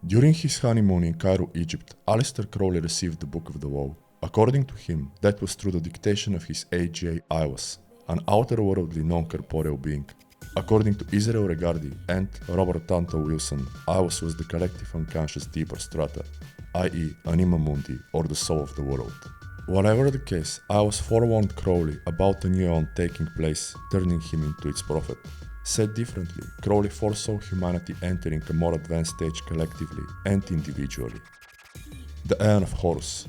During his honeymoon in Cairo, Egypt, Aleister Crowley received the Book of the Law. According to him, that was through the dictation of his HGA Aiwass, an outerworldly non-corporeal being. According to Israel Regardie and Robert Anton Wilson, Aiwass was the collective unconscious deeper strata, i.e. Anima Mundi, or the soul of the world. Whatever the case, Aiwass forewarned Crowley about the new Aeon taking place, turning him into its prophet. Said differently, Crowley foresaw humanity entering a more advanced stage collectively and individually. The Aeon of Horus.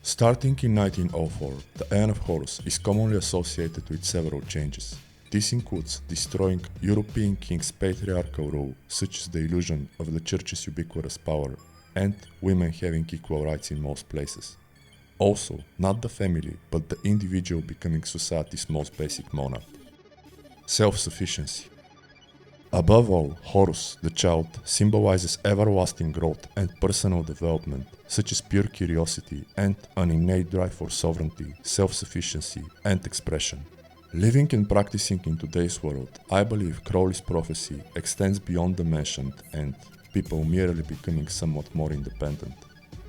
Starting in 1904, the Aeon of Horus is commonly associated with several changes. This includes destroying European kings' patriarchal rule, such as the illusion of the Church's ubiquitous power, and women having equal rights in most places. Also, not the family, but the individual becoming society's most basic monad. Self-Sufficiency. Above all, Horus, the child, symbolizes everlasting growth and personal development, such as pure curiosity and an innate drive for sovereignty, self-sufficiency, and expression. Living and practicing in today's world, I believe Crowley's prophecy extends beyond the mentioned and people merely becoming somewhat more independent,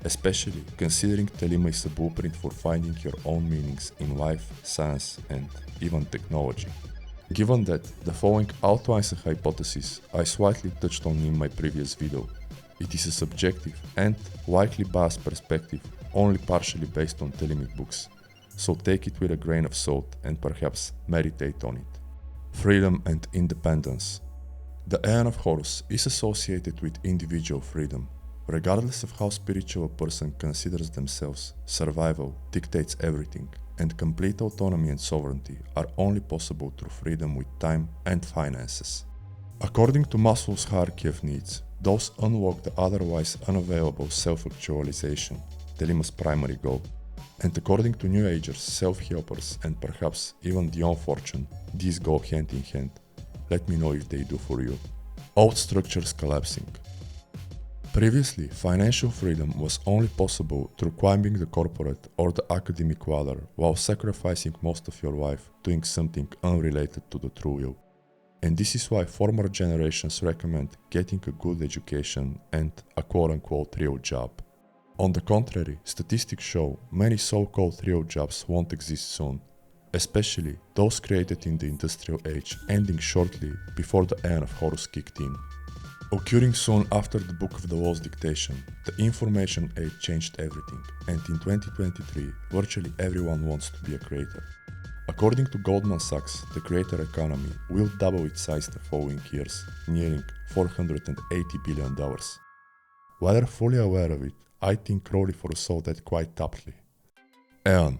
especially considering Telema is a blueprint for finding your own meanings in life, science, and even technology. Given that, the following outlines a hypothesis I slightly touched on in my previous video. It is a subjective and likely biased perspective, only partially based on Telemic books, so take it with a grain of salt and perhaps meditate on it. Freedom and independence. The Aeon of Horus is associated with individual freedom. Regardless of how spiritual a person considers themselves, survival dictates everything, and complete autonomy and sovereignty are only possible through freedom with time and finances. According to Maslow's hierarchy of needs, those unlock the otherwise unavailable self-actualization, Telema's primary goal. And according to New Agers, self-helpers, and perhaps even the unfortunate, these go hand in hand. Let me know if they do for you. Old structures collapsing. Previously, financial freedom was only possible through climbing the corporate or the academic ladder while sacrificing most of your life doing something unrelated to the true will. And this is why former generations recommend getting a good education and a quote-unquote real job. On the contrary, statistics show many so-called real jobs won't exist soon, especially those created in the industrial age ending shortly before the Aeon of Horus kicked in. Occurring soon after the Book of the Law's dictation, the information age changed everything, and in 2023, virtually everyone wants to be a creator. According to Goldman Sachs, the creator economy will double its size the following years, nearing $480 billion. Whether fully aware of it, I think Crowley foresaw that quite aptly. Aeon.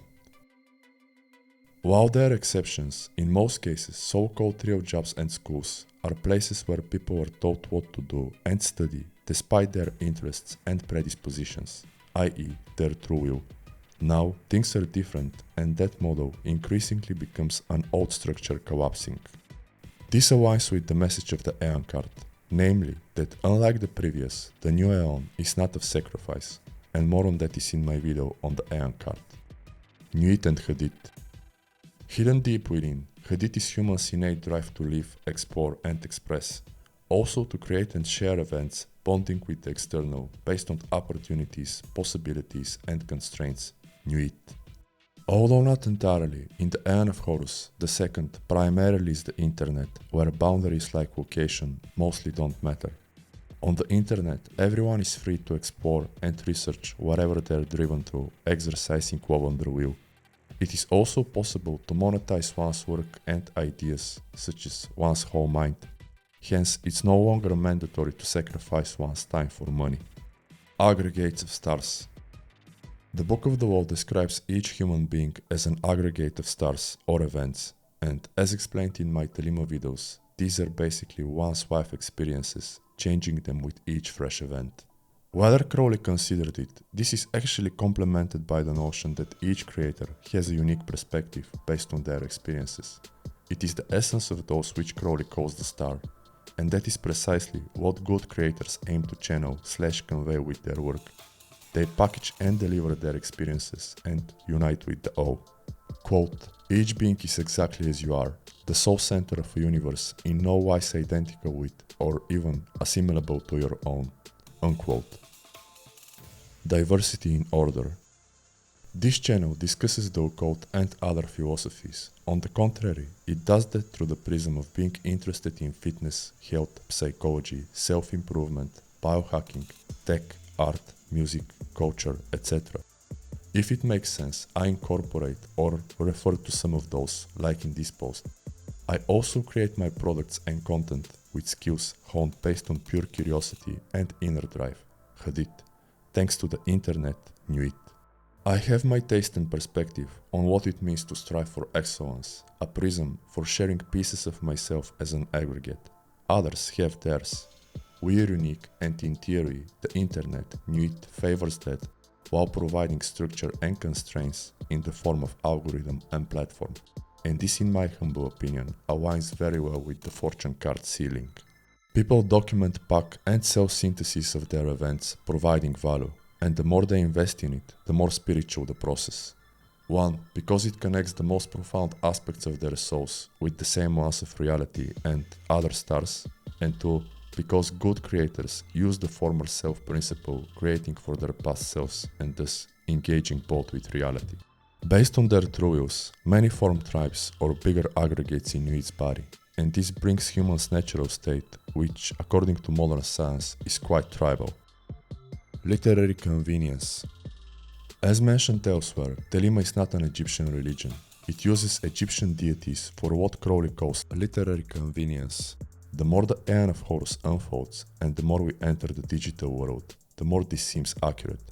While there are exceptions, in most cases, so-called real jobs and schools are places where people are taught what to do and study despite their interests and predispositions, i.e. their true will. Now, things are different, and that model increasingly becomes an old structure collapsing. This aligns with the message of the Aeon card, namely that unlike the previous, the new Aeon is not of sacrifice, and more on that is in my video on the Aeon card. Nuit and Hadit. Hidden deep within, Hadit is humans' innate drive to live, explore and express, also to create and share events, bonding with the external, based on opportunities, possibilities and constraints. Nuit. Although not entirely, in the Aeon of Horus, the second primarily is the internet, where boundaries like location mostly don't matter. On the internet, everyone is free to explore and research whatever they're driven to, exercising love on their will. It is also possible to monetize one's work and ideas, such as one's whole mind. Hence, it's no longer mandatory to sacrifice one's time for money. Aggregates of Stars. The Book of the Law describes each human being as an aggregate of stars or events, and as explained in my Telema videos, these are basically one's life experiences, changing them with each fresh event. Whether Crowley considered it, this is actually complemented by the notion that each creator has a unique perspective based on their experiences. It is the essence of those which Crowley calls the star, and that is precisely what good creators aim to channel/convey with their work. They package and deliver their experiences and unite with the all. Quote, each being is exactly as you are, the sole center of a universe in no wise identical with or even assimilable to your own. unquote. Diversity in order. This channel discusses the occult and other philosophies. On the contrary, it does that through the prism of being interested in fitness, health, psychology, self-improvement, biohacking, tech, art, music, culture, etc. If it makes sense, I incorporate or refer to some of those, like in this post. I also create my products and content with skills honed based on pure curiosity and inner drive, Hadit, thanks to the internet, Nuit. I have my taste and perspective on what it means to strive for excellence, a prism for sharing pieces of myself as an aggregate. Others have theirs. We are unique, and in theory, the internet, Nuit, favors that while providing structure and constraints in the form of algorithm and platform. And this, in my humble opinion, aligns very well with the fortune card ceiling. People document, pack, and self-synthesis of their events, providing value, and the more they invest in it, the more spiritual the process. 1. Because it connects the most profound aspects of their souls with the same ones of reality and other stars, and 2. Because good creators use the former self principle creating for their past selves and thus engaging both with reality. Based on their true wills, many form tribes or bigger aggregates in Nuit's body, and this brings humans' natural state, which, according to modern science, is quite tribal. Literary convenience. As mentioned elsewhere, Telima is not an Egyptian religion. It uses Egyptian deities for what Crowley calls literary convenience. The more the Aeon of Horus unfolds, and the more we enter the digital world, the more this seems accurate.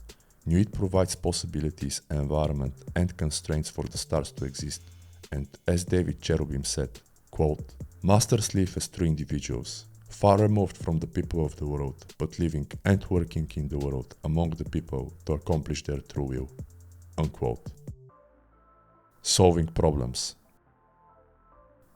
Nuit provides possibilities, environment, and constraints for the stars to exist, and as David Cherubim said, quote, "Masters live as true individuals, far removed from the people of the world, but living and working in the world among the people to accomplish their true will," unquote. Solving problems.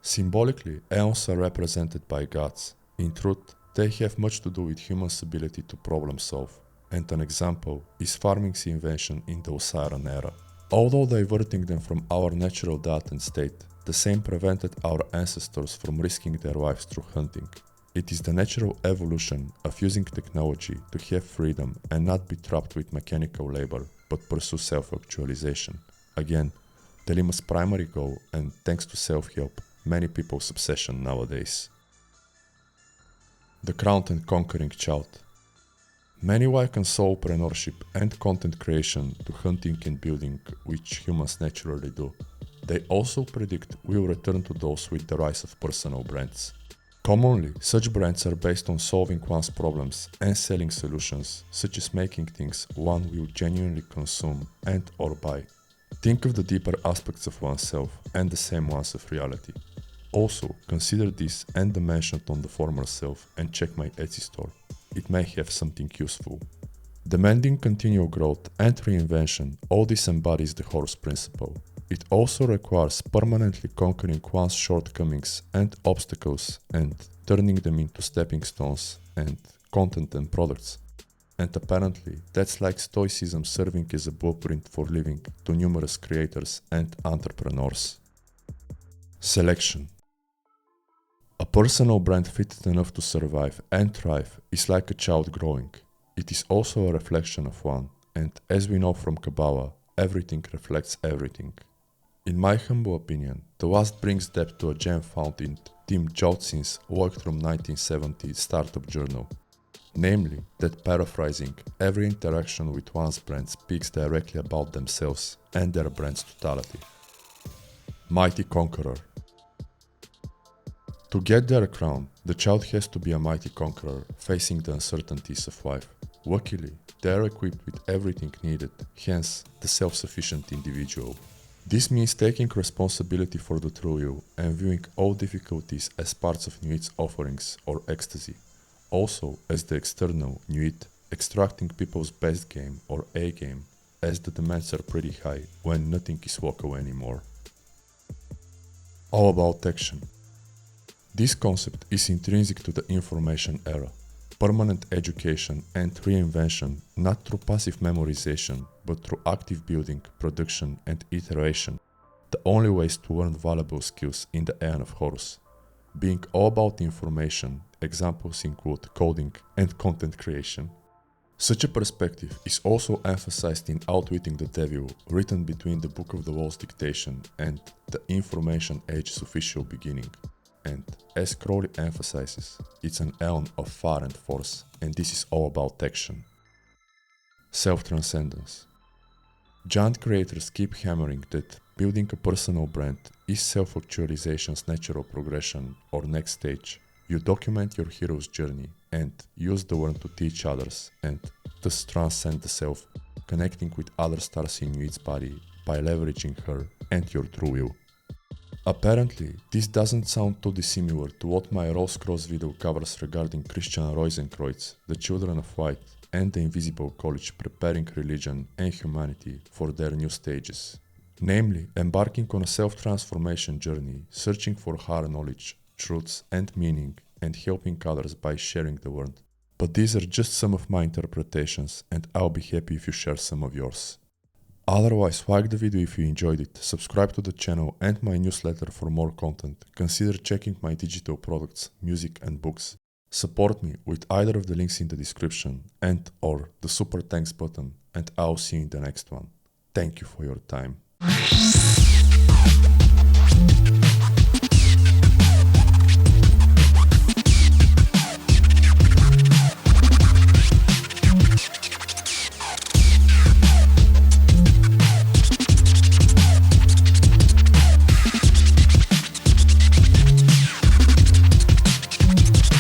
Symbolically, aeons are represented by gods. In truth, they have much to do with humans' ability to problem solve, and an example is farming's invention in the Osiris era. Although diverting them from our natural diet and state, the same prevented our ancestors from risking their lives through hunting. It is the natural evolution of using technology to have freedom and not be trapped with mechanical labor, but pursue self-actualization. Again, Telima's primary goal, and thanks to self-help, many people's obsession nowadays. The crowned and conquering child. Many liken soulpreneurship and content creation to hunting and building, which humans naturally do. They also predict we'll return to those with the rise of personal brands. Commonly, such brands are based on solving one's problems and selling solutions, such as making things one will genuinely consume and or buy. Think of the deeper aspects of oneself and the same ones of reality. Also, consider this and the mentioned on the former self and check my Etsy store. It may have something useful. Demanding continual growth and reinvention, all this embodies the Horus principle. It also requires permanently conquering one's shortcomings and obstacles and turning them into stepping stones and content and products. And apparently, that's like Stoicism serving as a blueprint for living to numerous creators and entrepreneurs. Selection. A personal brand fitted enough to survive and thrive is like a child growing. It is also a reflection of one, and as we know from Kabbalah, everything reflects everything. In my humble opinion, the last brings depth to a gem found in Tim Joutsin's Walkthrough 1970 startup journal. Namely, that paraphrasing, every interaction with one's brand speaks directly about themselves and their brand's totality. Mighty Conqueror. To get their crown, the child has to be a mighty conqueror, facing the uncertainties of life. Luckily, they are equipped with everything needed, hence the self-sufficient individual. This means taking responsibility for the true will and viewing all difficulties as parts of Nuit's offerings or ecstasy. Also, as the external Nuit, extracting people's best game or A game, as the demands are pretty high when nothing is walkable anymore. All about action. This concept is intrinsic to the information era. Permanent education and reinvention, not through passive memorization, but through active building, production, and iteration. The only ways to learn valuable skills in the Aeon of Horus. Being all about information, examples include coding and content creation. Such a perspective is also emphasized in Outwitting the Devil, written between the Book of the Wall's dictation and the Information Age's official beginning. And as Crowley emphasizes, it's an Aeon of fire and force, and this is all about action. Self-Transcendence. Giant creators keep hammering that building a personal brand is self-actualization's natural progression or next stage. You document your hero's journey and use the word to teach others and thus transcend the self, connecting with other stars in Nuit's body by leveraging her and your true will. Apparently, this doesn't sound too dissimilar to what my Rose Cross video covers regarding Christian Rosenkreuz, the Children of White, and the Invisible College preparing religion and humanity for their new stages. Namely, embarking on a self-transformation journey, searching for higher knowledge, truths and meaning, and helping others by sharing the word. But these are just some of my interpretations, and I'll be happy if you share some of yours. Otherwise, like the video if you enjoyed it, subscribe to the channel and my newsletter for more content, consider checking my digital products, music and books. Support me with either of the links in the description and or the super thanks button, and I'll see you in the next one. Thank you for your time.